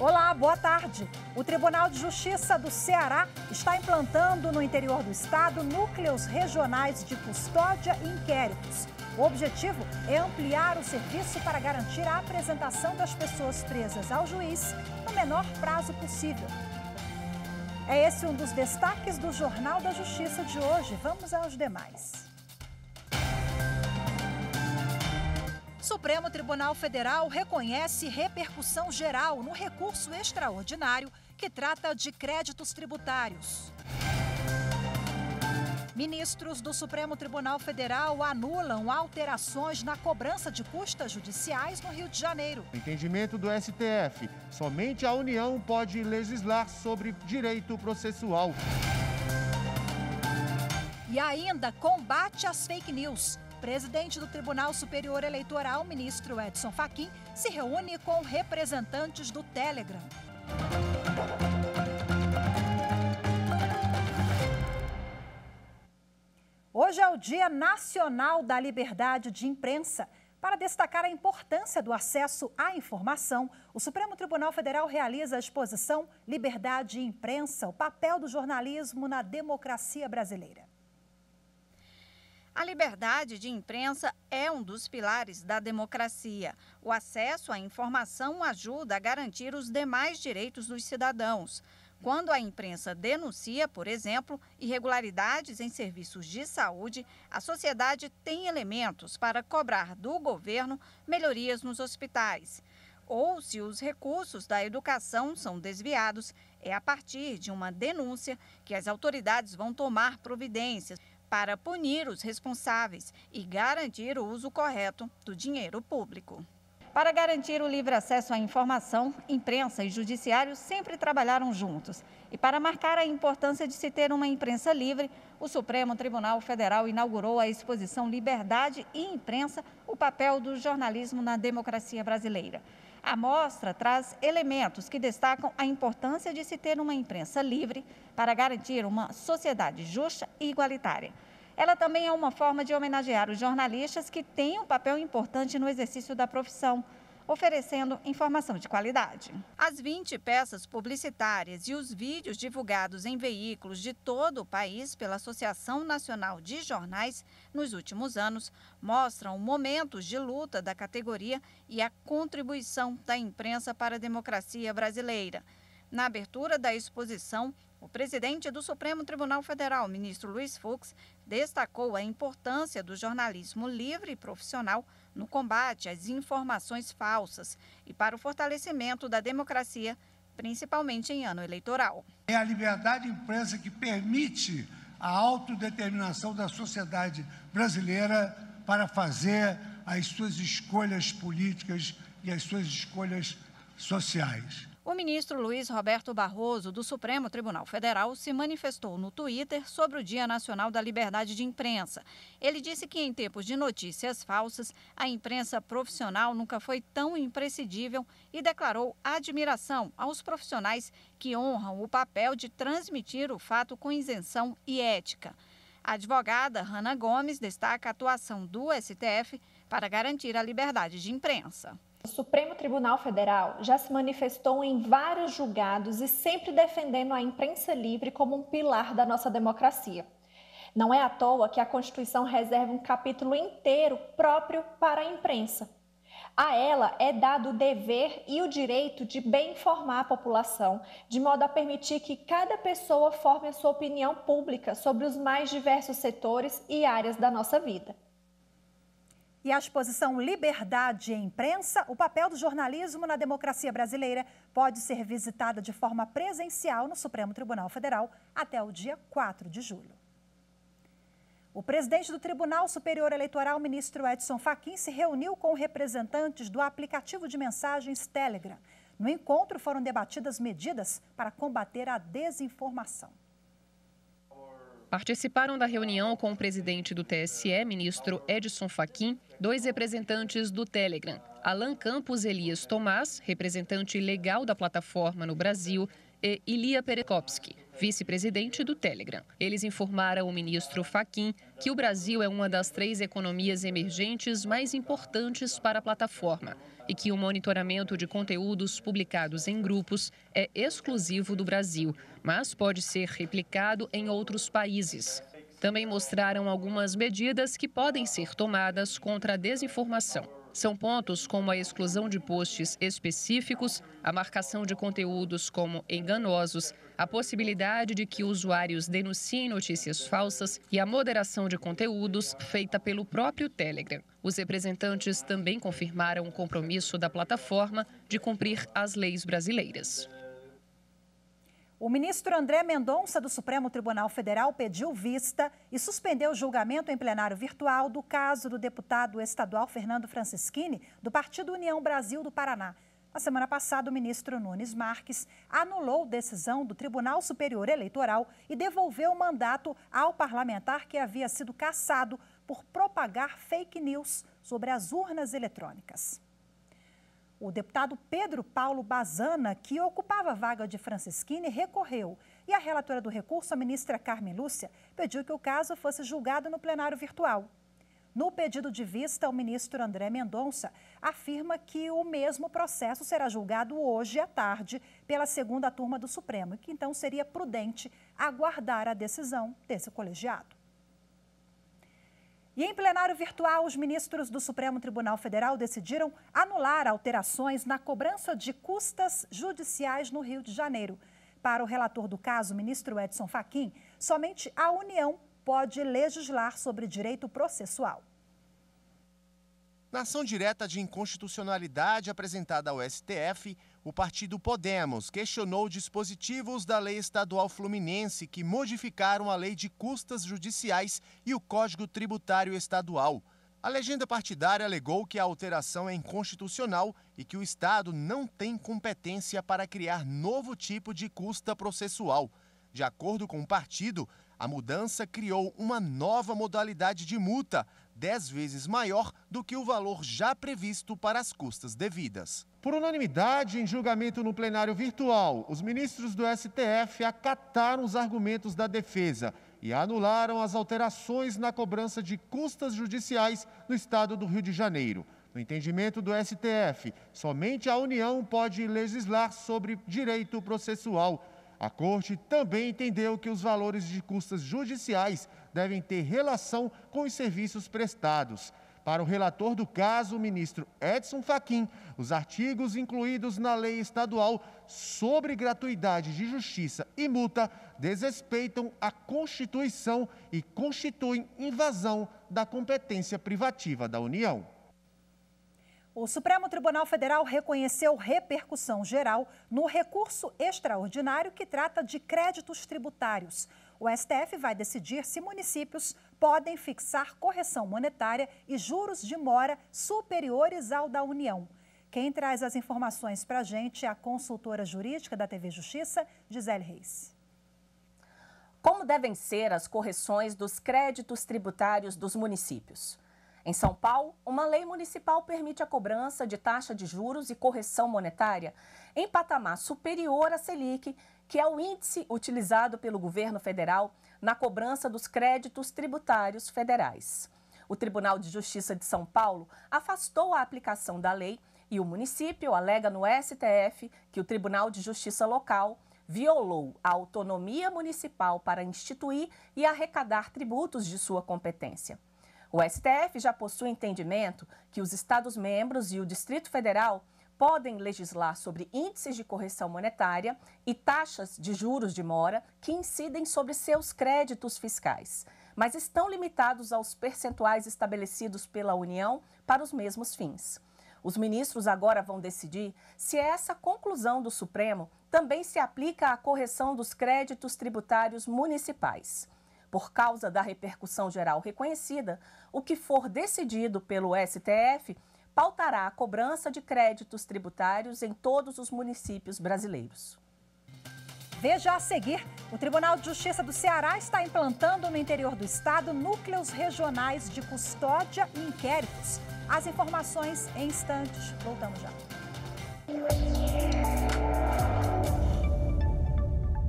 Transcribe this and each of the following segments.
Olá, boa tarde. O Tribunal de Justiça do Ceará está implantando no interior do estado núcleos regionais de custódia e inquéritos. O objetivo é ampliar o serviço para garantir a apresentação das pessoas presas ao juiz no menor prazo possível. É esse um dos destaques do Jornal da Justiça de hoje. Vamos aos demais. Supremo Tribunal Federal reconhece repercussão geral no recurso extraordinário que trata de créditos tributários. Ministros do Supremo Tribunal Federal anulam alterações na cobrança de custas judiciais no Rio de Janeiro. No entendimento do STF, somente a União pode legislar sobre direito processual. E ainda combate às fake news. Presidente do Tribunal Superior Eleitoral, ministro Edson Fachin, se reúne com representantes do Telegram. Hoje é o Dia Nacional da Liberdade de Imprensa. Para destacar a importância do acesso à informação, o Supremo Tribunal Federal realiza a exposição Liberdade e Imprensa, o papel do jornalismo na democracia brasileira. A liberdade de imprensa é um dos pilares da democracia. O acesso à informação ajuda a garantir os demais direitos dos cidadãos. Quando a imprensa denuncia, por exemplo, irregularidades em serviços de saúde, a sociedade tem elementos para cobrar do governo melhorias nos hospitais. Ou, se os recursos da educação são desviados, é a partir de uma denúncia que as autoridades vão tomar providências para punir os responsáveis e garantir o uso correto do dinheiro público. Para garantir o livre acesso à informação, imprensa e judiciário sempre trabalharam juntos. E para marcar a importância de se ter uma imprensa livre, o Supremo Tribunal Federal inaugurou a exposição Liberdade e Imprensa, o papel do jornalismo na democracia brasileira. A mostra traz elementos que destacam a importância de se ter uma imprensa livre para garantir uma sociedade justa e igualitária. Ela também é uma forma de homenagear os jornalistas que têm um papel importante no exercício da profissão, oferecendo informação de qualidade. As 20 peças publicitárias e os vídeos divulgados em veículos de todo o país pela Associação Nacional de Jornais nos últimos anos mostram momentos de luta da categoria e a contribuição da imprensa para a democracia brasileira. Na abertura da exposição, o presidente do Supremo Tribunal Federal, ministro Luiz Fux, destacou a importância do jornalismo livre e profissional no combate às informações falsas e para o fortalecimento da democracia, principalmente em ano eleitoral. É a liberdade de imprensa que permite a autodeterminação da sociedade brasileira para fazer as suas escolhas políticas e as suas escolhas sociais. O ministro Luiz Roberto Barroso, do Supremo Tribunal Federal, se manifestou no Twitter sobre o Dia Nacional da Liberdade de Imprensa. Ele disse que, em tempos de notícias falsas, a imprensa profissional nunca foi tão imprescindível e declarou admiração aos profissionais que honram o papel de transmitir o fato com isenção e ética. A advogada Hanna Gomes destaca a atuação do STF para garantir a liberdade de imprensa. O Supremo Tribunal Federal já se manifestou em vários julgados e sempre defendendo a imprensa livre como um pilar da nossa democracia. Não é à toa que a Constituição reserva um capítulo inteiro próprio para a imprensa. A ela é dado o dever e o direito de bem informar a população, de modo a permitir que cada pessoa forme a sua opinião pública sobre os mais diversos setores e áreas da nossa vida. E a exposição Liberdade e Imprensa, o papel do jornalismo na democracia brasileira, pode ser visitada de forma presencial no Supremo Tribunal Federal até o dia 4 de julho. O presidente do Tribunal Superior Eleitoral, ministro Edson Fachin, se reuniu com representantes do aplicativo de mensagens Telegram. No encontro foram debatidas medidas para combater a desinformação. Participaram da reunião com o presidente do TSE, ministro Edson Fachin, 2 representantes do Telegram, Alan Campos Elias Tomás, representante legal da plataforma no Brasil, e Ilia Perekopski, vice-presidente do Telegram. Eles informaram ao ministro Fachin que o Brasil é uma das 3 economias emergentes mais importantes para a plataforma e que o monitoramento de conteúdos publicados em grupos é exclusivo do Brasil, mas pode ser replicado em outros países. Também mostraram algumas medidas que podem ser tomadas contra a desinformação. São pontos como a exclusão de posts específicos, a marcação de conteúdos como enganosos, a possibilidade de que usuários denunciem notícias falsas e a moderação de conteúdos feita pelo próprio Telegram. Os representantes também confirmaram o compromisso da plataforma de cumprir as leis brasileiras. O ministro André Mendonça, do Supremo Tribunal Federal, pediu vista e suspendeu o julgamento em plenário virtual do caso do deputado estadual Fernando Francischini, do Partido União Brasil do Paraná. Na semana passada, o ministro Nunes Marques anulou decisão do Tribunal Superior Eleitoral e devolveu o mandato ao parlamentar que havia sido cassado por propagar fake news sobre as urnas eletrônicas. O deputado Pedro Paulo Bazana, que ocupava a vaga de Francischini, recorreu. E a relatora do recurso, a ministra Carmen Lúcia, pediu que o caso fosse julgado no plenário virtual. No pedido de vista, o ministro André Mendonça afirma que o mesmo processo será julgado hoje à tarde pela 2ª turma do Supremo e que então seria prudente aguardar a decisão desse colegiado. E em plenário virtual, os ministros do Supremo Tribunal Federal decidiram anular alterações na cobrança de custas judiciais no Rio de Janeiro. Para o relator do caso, o ministro Edson Fachin, somente a União pode legislar sobre direito processual. Na ação direta de inconstitucionalidade apresentada ao STF, o partido Podemos questionou dispositivos da Lei Estadual Fluminense que modificaram a Lei de Custas Judiciais e o Código Tributário Estadual. A legenda partidária alegou que a alteração é inconstitucional e que o Estado não tem competência para criar novo tipo de custa processual. De acordo com o partido, a mudança criou uma nova modalidade de multa, 10 vezes maior do que o valor já previsto para as custas devidas. Por unanimidade, em julgamento no plenário virtual, os ministros do STF acataram os argumentos da defesa e anularam as alterações na cobrança de custas judiciais no estado do Rio de Janeiro. No entendimento do STF, somente a União pode legislar sobre direito processual. A Corte também entendeu que os valores de custas judiciais devem ter relação com os serviços prestados. Para o relator do caso, o ministro Edson Fachin, os artigos incluídos na lei estadual sobre gratuidade de justiça e multa desrespeitam a Constituição e constituem invasão da competência privativa da União. O Supremo Tribunal Federal reconheceu repercussão geral no recurso extraordinário que trata de créditos tributários. O STF vai decidir se municípios podem fixar correção monetária e juros de mora superiores ao da União. Quem traz as informações para a gente é a consultora jurídica da TV Justiça, Gisele Reis. Como devem ser as correções dos créditos tributários dos municípios? Em São Paulo, uma lei municipal permite a cobrança de taxa de juros e correção monetária em patamar superior à Selic, que é o índice utilizado pelo governo federal na cobrança dos créditos tributários federais. O Tribunal de Justiça de São Paulo afastou a aplicação da lei e o município alega no STF que o Tribunal de Justiça local violou a autonomia municipal para instituir e arrecadar tributos de sua competência. O STF já possui entendimento que os Estados-membros e o Distrito Federal podem legislar sobre índices de correção monetária e taxas de juros de mora que incidem sobre seus créditos fiscais, mas estão limitados aos percentuais estabelecidos pela União para os mesmos fins. Os ministros agora vão decidir se essa conclusão do Supremo também se aplica à correção dos créditos tributários municipais. Por causa da repercussão geral reconhecida, o que for decidido pelo STF pautará a cobrança de créditos tributários em todos os municípios brasileiros. Veja a seguir, o Tribunal de Justiça do Ceará está implantando no interior do estado núcleos regionais de custódia e inquéritos. As informações em instantes. Voltamos já.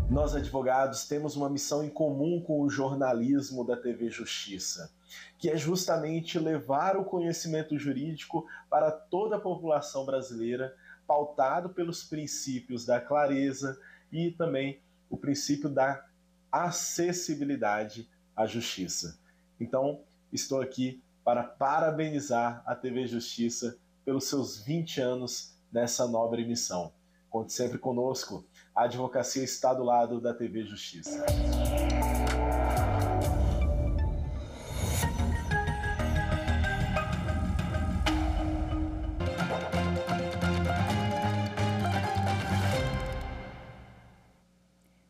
Nós, advogados, temos uma missão em comum com o jornalismo da TV Justiça, que é justamente levar o conhecimento jurídico para toda a população brasileira, pautado pelos princípios da clareza e também o princípio da acessibilidade à justiça. Então, estou aqui para parabenizar a TV Justiça pelos seus 20 anos nessa nobre missão. Conte sempre conosco. A advocacia está do lado da TV Justiça.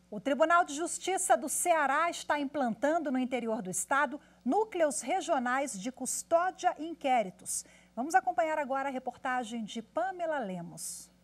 O Tribunal de Justiça do Ceará está implantando no interior do estado núcleos regionais de custódia e inquéritos. Vamos acompanhar agora a reportagem de Pamela Lemos.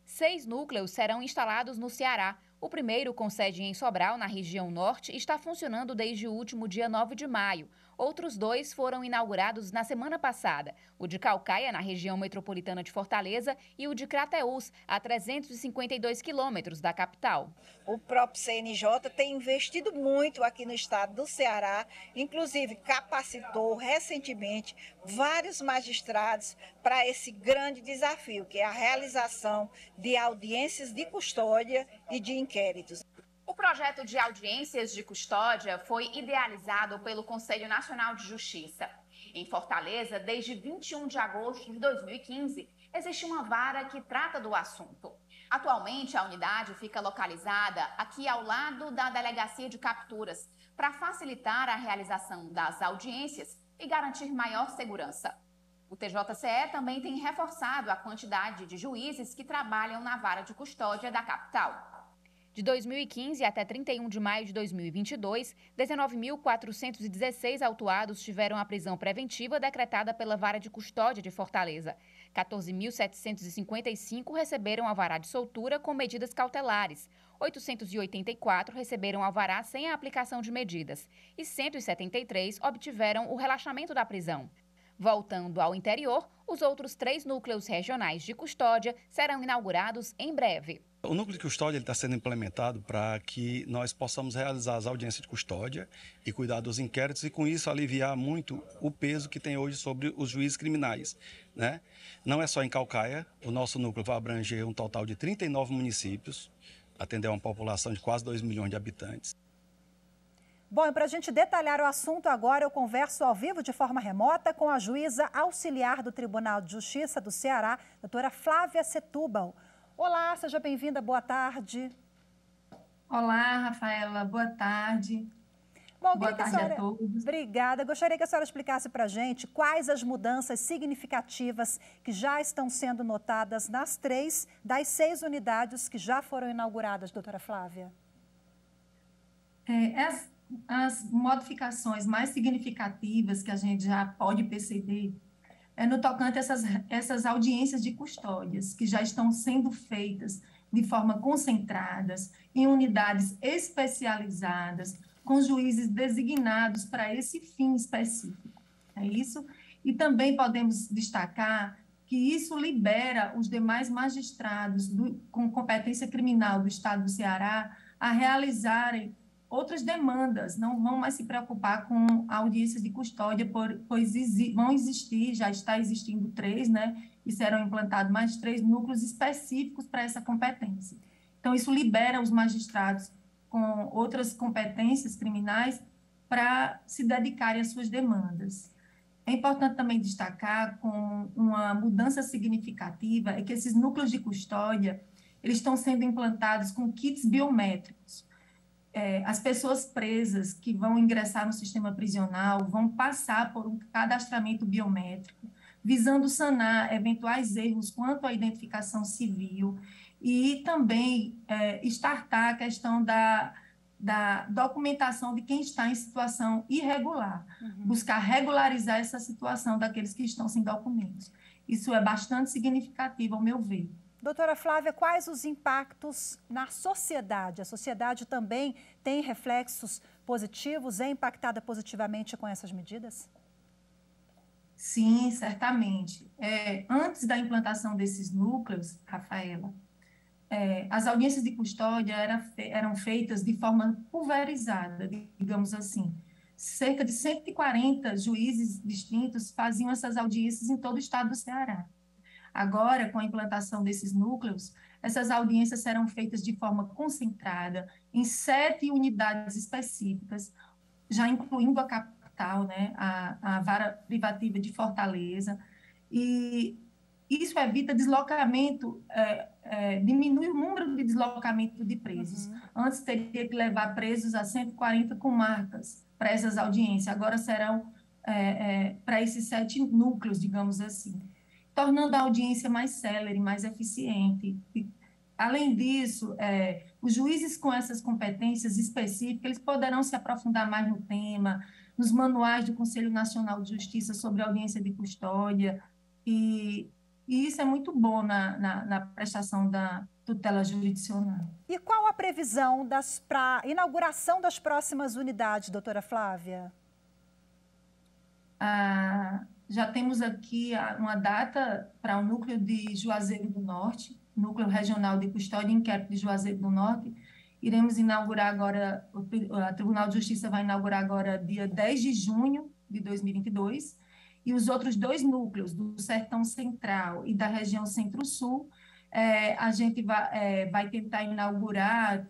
6 núcleos serão instalados no Ceará. O primeiro, com sede em Sobral, na região norte, está funcionando desde o último dia 9 de maio. Outros 2 foram inaugurados na semana passada. O de Caucaia, na região metropolitana de Fortaleza, e o de Crateús, a 352 quilômetros da capital. O próprio CNJ tem investido muito aqui no estado do Ceará, inclusive capacitou recentemente vários magistrados para esse grande desafio, que é a realização de audiências de custódia e de inquéritos. O projeto de audiências de custódia foi idealizado pelo Conselho Nacional de Justiça. Em Fortaleza, desde 21 de agosto de 2015, existe uma vara que trata do assunto. Atualmente, a unidade fica localizada aqui ao lado da Delegacia de Capturas, para facilitar a realização das audiências e garantir maior segurança. O TJCE também tem reforçado a quantidade de juízes que trabalham na vara de custódia da capital. De 2015 até 31 de maio de 2022, 19.416 autuados tiveram a prisão preventiva decretada pela Vara de Custódia de Fortaleza. 14.755 receberam alvará de soltura com medidas cautelares. 884 receberam alvará sem a aplicação de medidas. E 173 obtiveram o relaxamento da prisão. Voltando ao interior, os outros 3 núcleos regionais de custódia serão inaugurados em breve. O núcleo de custódia está sendo implementado para que nós possamos realizar as audiências de custódia e cuidar dos inquéritos e, com isso, aliviar muito o peso que tem hoje sobre os juízes criminais, né? Não é só em Caucaia, o nosso núcleo vai abranger um total de 39 municípios, atender uma população de quase 2 milhões de habitantes. Bom, e para a gente detalhar o assunto agora, eu converso ao vivo de forma remota com a juíza auxiliar do Tribunal de Justiça do Ceará, doutora Flávia Setúbal. Olá, seja bem-vinda, boa tarde. Olá, Rafaela, boa tarde. Bom, boa tarde a todos. Obrigada. Gostaria que a senhora explicasse para a gente quais as mudanças significativas que já estão sendo notadas nas 3 das 6 unidades que já foram inauguradas, doutora Flávia. As modificações mais significativas que a gente já pode perceber no tocante a essas audiências de custódias, que já estão sendo feitas de forma concentradas, em unidades especializadas, com juízes designados para esse fim específico. É isso? E também podemos destacar que isso libera os demais magistrados com competência criminal do Estado do Ceará a realizarem outras demandas, não vão mais se preocupar com audiências de custódia, pois vão existir, já está existindo 3, né? E serão implantados mais 3 núcleos específicos para essa competência. Então, isso libera os magistrados com outras competências criminais para se dedicarem às suas demandas. É importante também destacar, com uma mudança significativa, é que esses núcleos de custódia, eles estão sendo implantados com kits biométricos. As pessoas presas que vão ingressar no sistema prisional vão passar por um cadastramento biométrico, visando sanar eventuais erros quanto à identificação civil e também startar a questão da documentação de quem está em situação irregular, buscar regularizar essa situação daqueles que estão sem documentos. Isso é bastante significativo, ao meu ver. Doutora Flávia, quais os impactos na sociedade? A sociedade também tem reflexos positivos? É impactada positivamente com essas medidas? Sim, certamente. Antes da implantação desses núcleos, Rafaela, as audiências de custódia eram feitas de forma pulverizada, digamos assim. Cerca de 140 juízes distintos faziam essas audiências em todo o estado do Ceará. Agora, com a implantação desses núcleos, essas audiências serão feitas de forma concentrada em 7 unidades específicas, já incluindo a capital, né, a vara privativa de Fortaleza, e isso evita deslocamento, diminui o número de deslocamento de presos. Antes teria que levar presos a 140 comarcas para essas audiências, agora serão para esses 7 núcleos, digamos assim, tornando a audiência mais célere, mais eficiente. Além disso, os juízes com essas competências específicas, eles poderão se aprofundar mais no tema, nos manuais do Conselho Nacional de Justiça sobre audiência de custódia, e isso é muito bom na prestação da tutela jurisdicional. E qual a previsão para a inauguração das próximas unidades, doutora Flávia? Já temos aqui uma data para o núcleo de Juazeiro do Norte, Núcleo Regional de Custódia e Inquérito de Juazeiro do Norte. Iremos inaugurar agora, o Tribunal de Justiça vai inaugurar agora dia 10 de junho de 2022, e os outros 2 núcleos, do Sertão Central e da região Centro-Sul, a gente vai tentar inaugurar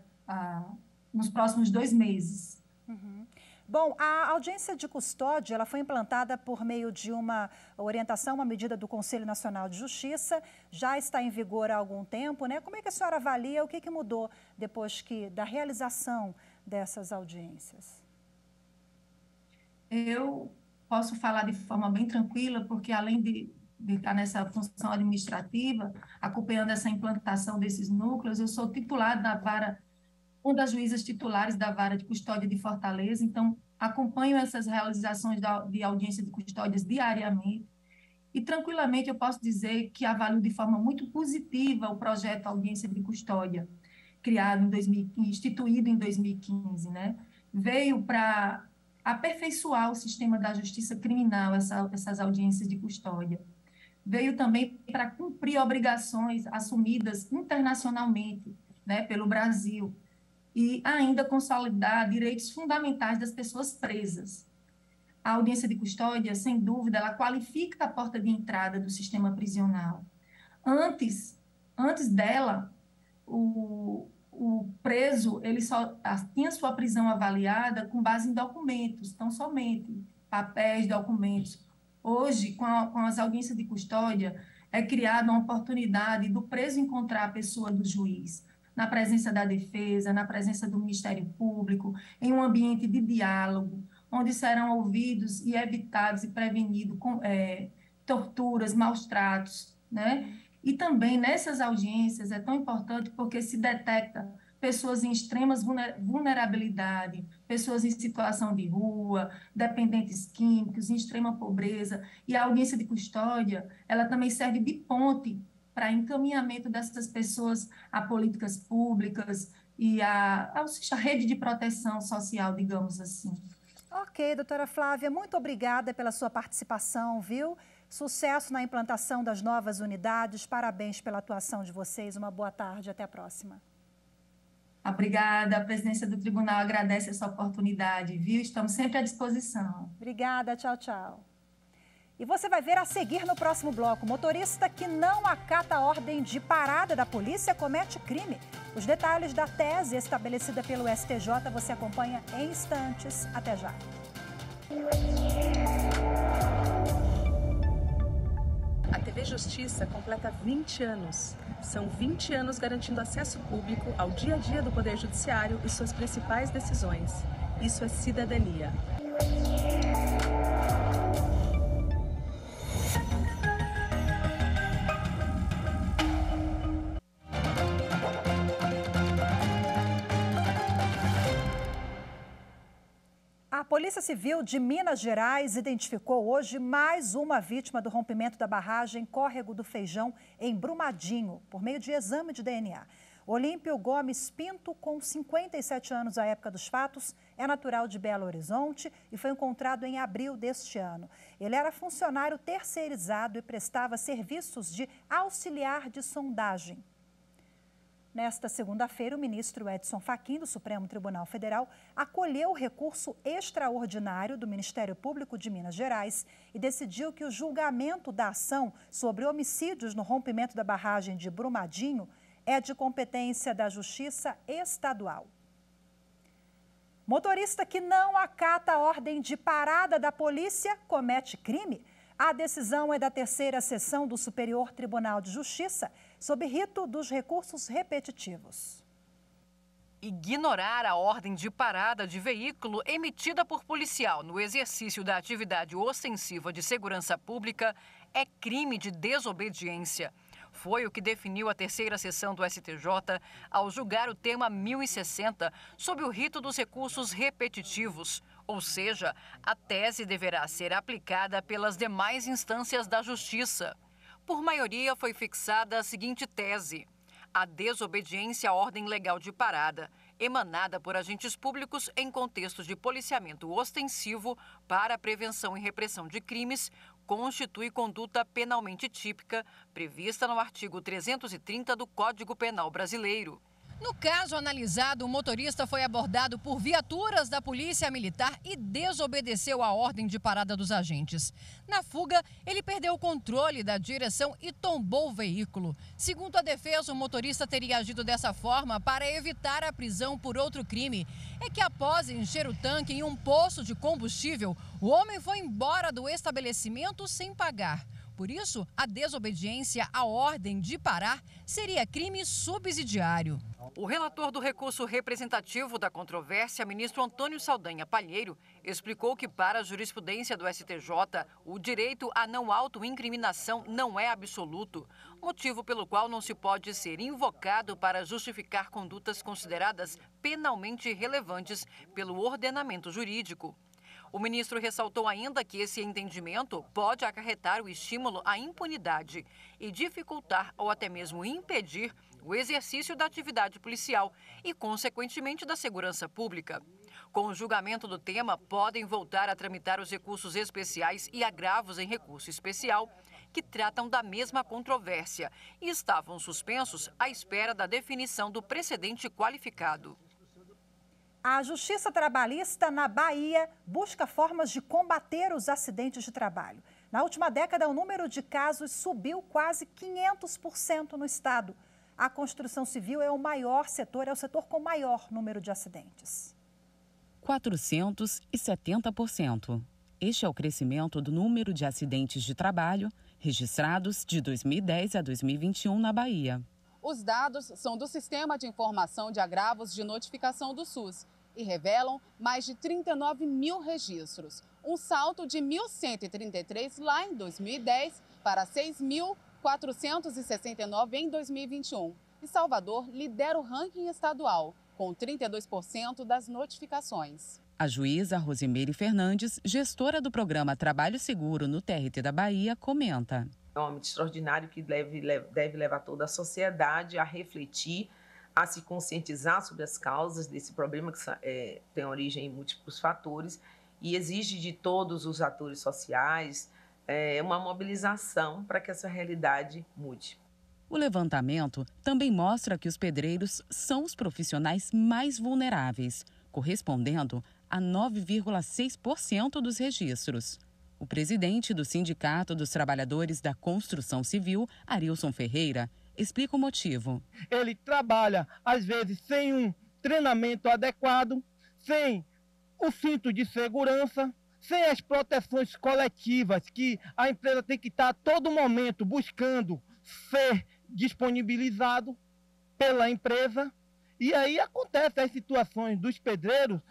nos próximos 2 meses. Bom, a audiência de custódia ela foi implantada por meio de uma orientação, uma medida do Conselho Nacional de Justiça, já está em vigor há algum tempo, né? Como é que a senhora avalia, o que mudou depois da realização dessas audiências? Eu posso falar de forma bem tranquila, porque além de estar nessa função administrativa, acompanhando essa implantação desses núcleos, eu sou titular da vara, uma das juízas titulares da vara de custódia de Fortaleza, então acompanho essas realizações de audiência de custódias diariamente, e tranquilamente eu posso dizer que avalio de forma muito positiva o projeto Audiência de Custódia, instituído em 2015, né? Veio para aperfeiçoar o sistema da justiça criminal, essas audiências de custódia. Veio também para cumprir obrigações assumidas internacionalmente, né, pelo Brasil, e ainda consolidar direitos fundamentais das pessoas presas. A audiência de custódia, sem dúvida, ela qualifica a porta de entrada do sistema prisional. Antes dela, o preso ele só tinha sua prisão avaliada com base em documentos, tão somente papéis, documentos. Hoje, com as audiências de custódia, é criada uma oportunidade do preso encontrar a pessoa do juiz, na presença da defesa, na presença do Ministério Público, em um ambiente de diálogo, onde serão ouvidos e evitados e prevenidos torturas, maus tratos, né? E também nessas audiências é tão importante porque se detecta pessoas em extremas vulnerabilidade, pessoas em situação de rua, dependentes químicos, em extrema pobreza, e a audiência de custódia, ela também serve de ponte para encaminhamento dessas pessoas a políticas públicas e a rede de proteção social, digamos assim. Ok, doutora Flávia, muito obrigada pela sua participação, viu? Sucesso na implantação das novas unidades, parabéns pela atuação de vocês, uma boa tarde, até a próxima. Obrigada, a presidência do tribunal agradece essa oportunidade, viu? Estamos sempre à disposição. Obrigada, tchau, tchau. E você vai ver a seguir no próximo bloco, motorista que não acata a ordem de parada da polícia comete crime. Os detalhes da tese estabelecida pelo STJ você acompanha em instantes. Até já. A TV Justiça completa 20 anos. São 20 anos garantindo acesso público ao dia a dia do Poder Judiciário e suas principais decisões. Isso é cidadania. A Polícia Civil de Minas Gerais identificou hoje mais uma vítima do rompimento da barragem Córrego do Feijão, em Brumadinho, por meio de exame de DNA. Olímpio Gomes Pinto, com 57 anos à época dos fatos, é natural de Belo Horizonte e foi encontrado em abril deste ano. Ele era funcionário terceirizado e prestava serviços de auxiliar de sondagem. Nesta segunda-feira, o ministro Edson Fachin, do Supremo Tribunal Federal, acolheu o recurso extraordinário do Ministério Público de Minas Gerais e decidiu que o julgamento da ação sobre homicídios no rompimento da barragem de Brumadinho é de competência da Justiça Estadual. Motorista que não acata a ordem de parada da polícia comete crime? A decisão é da terceira seção do Superior Tribunal de Justiça, sob rito dos recursos repetitivos. Ignorar a ordem de parada de veículo emitida por policial no exercício da atividade ostensiva de segurança pública é crime de desobediência. Foi o que definiu a terceira seção do STJ ao julgar o tema 1060 sob o rito dos recursos repetitivos. Ou seja, a tese deverá ser aplicada pelas demais instâncias da Justiça. Por maioria, foi fixada a seguinte tese: a desobediência à ordem legal de parada, emanada por agentes públicos em contexto de policiamento ostensivo para a prevenção e repressão de crimes, constitui conduta penalmente típica, prevista no artigo 330 do Código Penal Brasileiro. No caso analisado, o motorista foi abordado por viaturas da Polícia Militar e desobedeceu a ordem de parada dos agentes. Na fuga, ele perdeu o controle da direção e tombou o veículo. Segundo a defesa, o motorista teria agido dessa forma para evitar a prisão por outro crime. É que após encher o tanque em um poço de combustível, o homem foi embora do estabelecimento sem pagar. Por isso, a desobediência à ordem de parar seria crime subsidiário. O relator do recurso representativo da controvérsia, ministro Antônio Saldanha Palheiro, explicou que para a jurisprudência do STJ, o direito à não autoincriminação não é absoluto, motivo pelo qual não se pode ser invocado para justificar condutas consideradas penalmente relevantes pelo ordenamento jurídico. O ministro ressaltou ainda que esse entendimento pode acarretar o estímulo à impunidade e dificultar ou até mesmo impedir o exercício da atividade policial e, consequentemente, da segurança pública. Com o julgamento do tema, podem voltar a tramitar os recursos especiais e agravos em recurso especial, que tratam da mesma controvérsia e estavam suspensos à espera da definição do precedente qualificado. A Justiça Trabalhista na Bahia busca formas de combater os acidentes de trabalho. Na última década, o número de casos subiu quase 500% no estado. A construção civil é o maior setor, é o setor com maior número de acidentes. 470%. Este é o crescimento do número de acidentes de trabalho registrados de 2010 a 2021 na Bahia. Os dados são do Sistema de Informação de Agravos de Notificação do SUS e revelam mais de 39 mil registros, um salto de 1.133 lá em 2010 para 6.469 em 2021. E Salvador lidera o ranking estadual, com 32% das notificações. A juíza Rosimeire Fernandes, gestora do programa Trabalho Seguro no TRT da Bahia, comenta. É um âmbito extraordinário que deve levar toda a sociedade a refletir, a se conscientizar sobre as causas desse problema que tem origem em múltiplos fatores e exige de todos os atores sociais uma mobilização para que essa realidade mude. O levantamento também mostra que os pedreiros são os profissionais mais vulneráveis, correspondendo a 9,6% dos registros. O presidente do Sindicato dos Trabalhadores da Construção Civil, Arilson Ferreira, explica o motivo. Ele trabalha, às vezes, sem um treinamento adequado, sem o cinto de segurança, sem as proteções coletivas que a empresa tem que estar a todo momento buscando ser disponibilizado pela empresa. E aí acontecem as situações dos pedreiros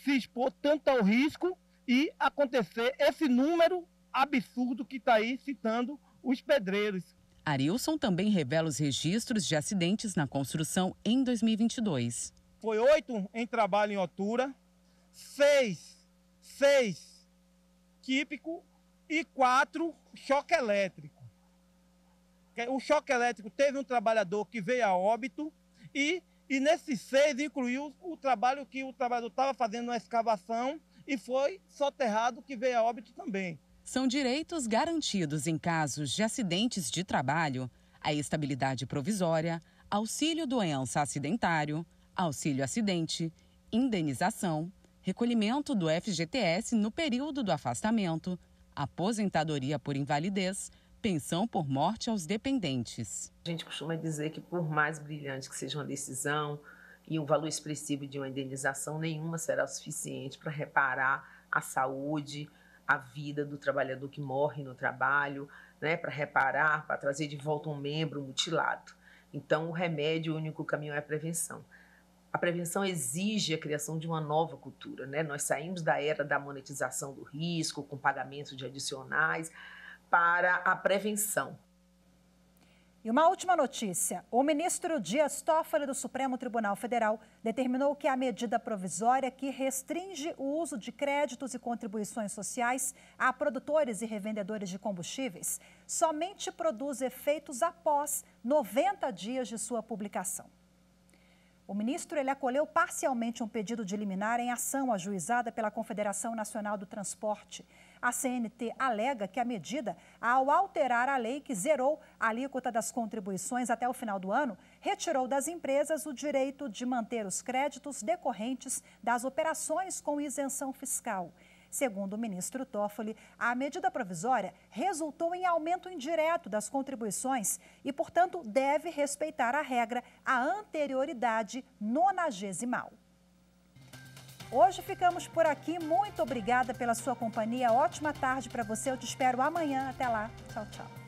se expor tanto ao risco e acontecer esse número absurdo que está aí citando os pedreiros. Arilson também revela os registros de acidentes na construção em 2022. Foi 8 em trabalho em altura, 6 típico e 4 choque elétrico. O choque elétrico teve um trabalhador que veio a óbito e nesses 6 incluiu o trabalho que o trabalhador estava fazendo na escavação e foi soterrado, que veio a óbito também. São direitos garantidos em casos de acidentes de trabalho, a estabilidade provisória, auxílio doença acidentário, auxílio acidente, indenização, recolhimento do FGTS no período do afastamento, aposentadoria por invalidez, pensão por morte aos dependentes. A gente costuma dizer que por mais brilhante que seja uma decisão e um valor expressivo de uma indenização, nenhuma será o suficiente para reparar a saúde, a vida do trabalhador que morre no trabalho, né, para reparar, para trazer de volta um membro mutilado. Então, o remédio, o único caminho é a prevenção. A prevenção exige a criação de uma nova cultura, né? Nós saímos da era da monetização do risco, com pagamento de adicionais, para a prevenção. E uma última notícia. O ministro Dias Toffoli do Supremo Tribunal Federal determinou que a medida provisória que restringe o uso de créditos e contribuições sociais a produtores e revendedores de combustíveis somente produz efeitos após 90 dias de sua publicação. O ministro acolheu parcialmente um pedido de liminar em ação ajuizada pela Confederação Nacional do Transporte. A CNT alega que a medida, ao alterar a lei que zerou a alíquota das contribuições até o final do ano, retirou das empresas o direito de manter os créditos decorrentes das operações com isenção fiscal. Segundo o ministro Toffoli, a medida provisória resultou em aumento indireto das contribuições e, portanto, deve respeitar a regra, a anterioridade nonagesimal. Hoje ficamos por aqui. Muito obrigada pela sua companhia. Ótima tarde para você. Eu te espero amanhã. Até lá. Tchau, tchau.